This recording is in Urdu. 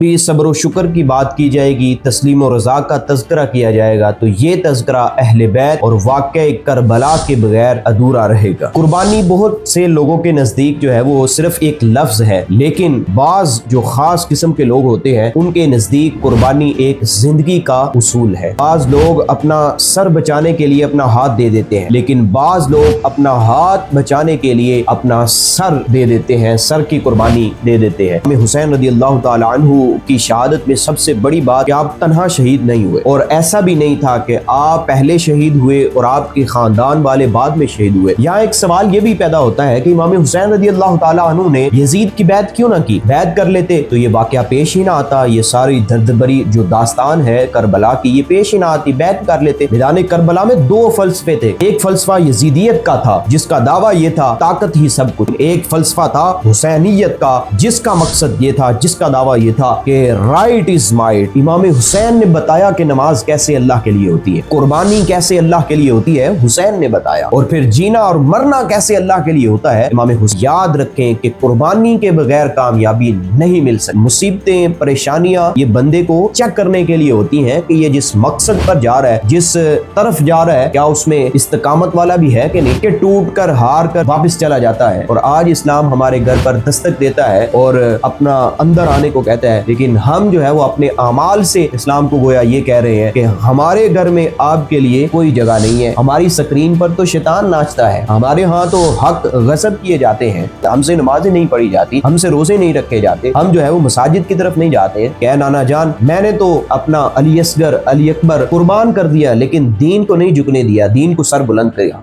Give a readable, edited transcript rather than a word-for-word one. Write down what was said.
بھی صبر و شکر کی بات کی جائے گی، تسلیم و رضا کا تذکرہ کیا جائے گا، تو یہ تذکرہ اہل بیت اور واقعہ کربلا کے بغیر ادھورا رہے گا۔ قربانی بہت سے لوگوں کے نزدیک جو ہے وہ صرف ایک لفظ ہے، لیکن بعض جو خاص قسم کے لوگ ہوتے ہیں ان کے نزدیک قربانی ایک زندگی کا اصول ہے۔ بعض لوگ اپنا سر بچانے کے لیے اپنا ہاتھ دے دیتے ہیں، لیکن بعض لوگ اپنا ہاتھ بچانے کے لیے اپنا سر دے دیتے ہیں، سر کی قربانی دے دیتے ہیں۔ امام حسین رضی اللہ تعالی عنہ کی شہادت میں سب سے بڑی بات کہ آپ تنہا شہید نہیں ہوئے، اور ایسا بھی نہیں تھا کہ آپ پہلے شہید ہوئے اور آپ کے خاندان والے بعد میں شہید ہوئے۔ یہاں ایک سوال یہ بھی پیدا ہوتا ہے کہ امام حسین رضی اللہ تعالی عنہ نے یزید کی بیعت کیوں نہ کی؟ بیعت کر لیتے تو یہ واقعہ پیش ہی نہ آتا، یہ ساری درد بری جو داستان ہے کربلا کی یہ پیش ہی نہ آتی، بیعت کر لیتے۔ میدان کربلا میں دو فلسفے تھے، ایک فلسفہ یزیدیت کا تھا جس کا دعویٰ یہ تھا طاقت ہی سب کچھ، ایک فلسفہ تھا حسینیت کا جس کا مقصد یہ تھا، جس کا دعویٰ یہ تھا کہ رائٹ از مائٹ۔ امام حسین نے بتایا کہ نماز کیسے اللہ کے لیے ہوتی ہے، قربانی کیسے اللہ کے لیے ہوتی ہے، حسین نے بتایا، اور پھر جینا اور مرنا کیسے اللہ کے لیے ہوتا ہے، امام حسین۔ یاد رکھیں کہ قربانی کے بغیر کامیابی نہیں مل سکتی۔ مصیبتیں، پریشانیاں یہ بندے کو چیک کرنے کے لیے ہوتی ہیں کہ یہ جس مقصد پر جا رہا ہے، جس طرف جا رہا ہے، کیا اس میں استقامت والا بھی ہے کہ نہیں، کہ ٹوٹ کر ہار کر واپس چلا جاتا ہے۔ اور آج اسلام ہمارے گھر پر دستک دیتا ہے اور اپنا اندر آنے کو کہتا ہے، لیکن ہم جو ہے وہ اپنے اعمال سے اسلام کو گویا یہ کہہ رہے ہیں کہ ہمارے گھر میں آپ کے لیے کوئی جگہ نہیں ہے، ہماری سکرین پر تو شیطان ناچتا ہے، ہمارے ہاں تو حق غصب کیے جاتے ہیں، ہم سے نمازیں نہیں پڑھی جاتی، ہم سے روزے نہیں رکھے جاتے، ہم جو ہے وہ مساجد کی طرف نہیں جاتے ہیں۔ کہ نانا جان میں نے تو اپنا علی اصغر علی اکبر قربان کر دیا، لیکن دین کو نہیں جھکنے دیا، دین کو سر بلند کیا۔